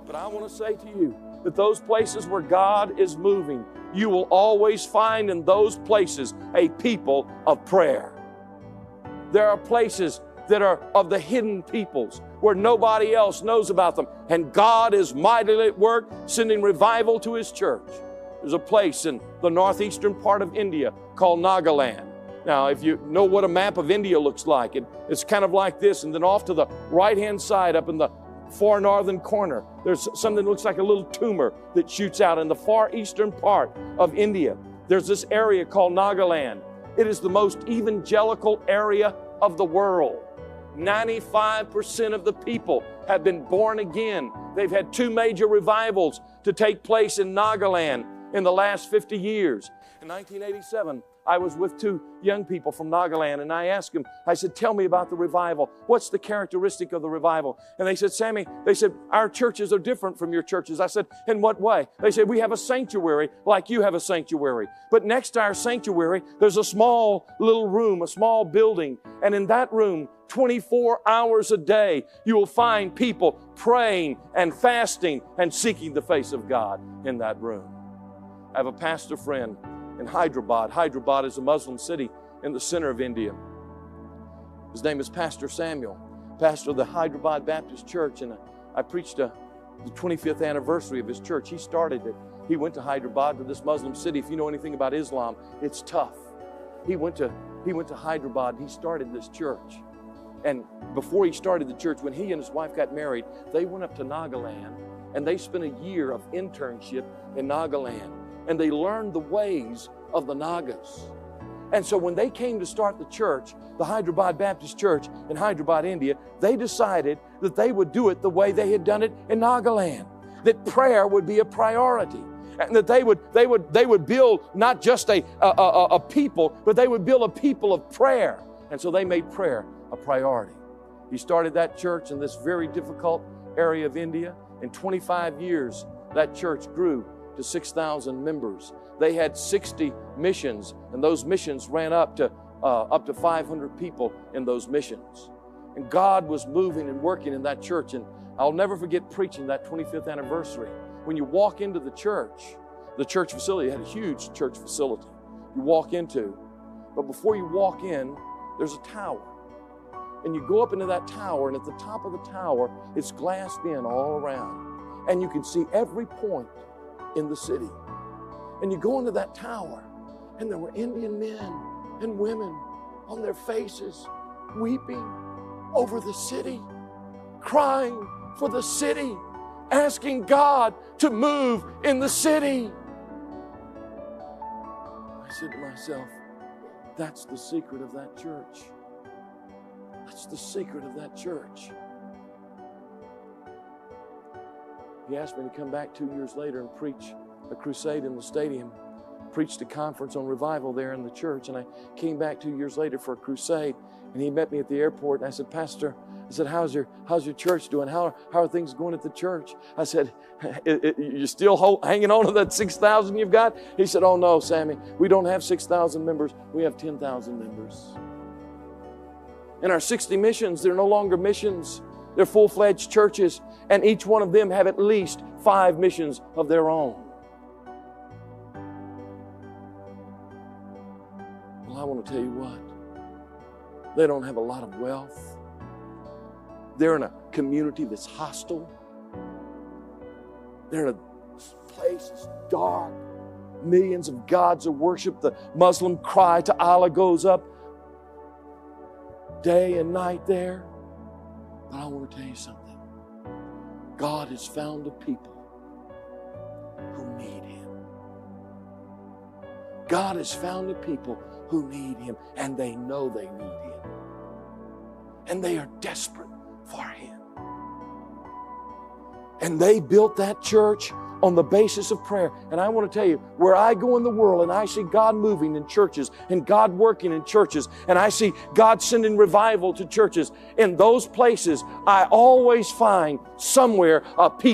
But I want to say to you that those places where God is moving, you will always find in those places a people of prayer. There are places that are of the hidden peoples where nobody else knows about them. And God is mightily at work sending revival to His church. There's a place in the northeastern part of India called Nagaland. Now, if you know what a map of India looks like, it's kind of like this. And then off to the right-hand side, up in the far northern corner, there's something that looks like a little tumor that shoots out. In the far eastern part of India, there's this area called Nagaland. It is the most evangelical area of the world. 95% of the people have been born again. They've had 2 major revivals to take place in Nagaland in the last 50 years. In 1987, I was with 2 young people from Nagaland, and I asked them, I said, tell me about the revival. What's the characteristic of the revival? And they said, Sammy, our churches are different from your churches. I said, in what way? They said, we have a sanctuary like you have a sanctuary. But next to our sanctuary, there's a small little room, a small building. And in that room, 24 hours a day, you will find people praying and fasting and seeking the face of God in that room. I have a pastor friend in Hyderabad. Hyderabad is a Muslim city in the center of India. His name is Pastor Samuel, pastor of the Hyderabad Baptist Church, and I preached the 25th anniversary of his church. He started it. He went to Hyderabad, to this Muslim city. If you know anything about Islam, it's tough. He went to Hyderabad. He started this church. And before he started the church, when he and his wife got married, they went up to Nagaland, and they spent a year of internship in Nagaland. And they learned the ways of the Nagas. And so when they came to start the church, the Hyderabad Baptist Church in Hyderabad, India, they decided that they would do it the way they had done it in Nagaland, that prayer would be a priority, and that they would build not just a people, but they would build a people of prayer. And so they made prayer a priority. He started that church in this very difficult area of India. In 25 years, that church grew to 6,000 members. They had 60 missions, and those missions ran up to 500 people in those missions. And God was moving and working in that church. And I'll never forget preaching that 25th anniversary. When you walk into the church facility had a huge church facility you walk into. But before you walk in, there's a tower. And you go up into that tower, and at the top of the tower, it's glassed in all around. And you can see every point in the city. And you go into that tower, and there were Indian men and women on their faces, weeping over the city, crying for the city, asking God to move in the city. I said to myself, that's the secret of that church. That's the secret of that church. He asked me to come back 2 years later and preach a crusade in the stadium, preached a conference on revival there in the church. And I came back 2 years later for a crusade, and he met me at the airport, and I said, Pastor, how's your church doing? How are things going at the church? I said, you're still hanging on to that 6,000 you've got? He said, oh no, Sammy, we don't have 6,000 members. We have 10,000 members. In our 60 missions, they're no longer missions. They're full-fledged churches, and each one of them have at least 5 missions of their own. Well, I want to tell you what. They don't have a lot of wealth. They're in a community that's hostile. They're in a place that's dark. Millions of gods are worshipped. The Muslim cry to Allah goes up day and night there. But I want to tell you something. God has found a people who need Him. God has found a people who need Him, and they know they need Him. And they are desperate for Him. And they built that church on the basis of prayer. And I want to tell you, where I go in the world and I see God moving in churches and God working in churches, and I see God sending revival to churches, in those places I always find somewhere a people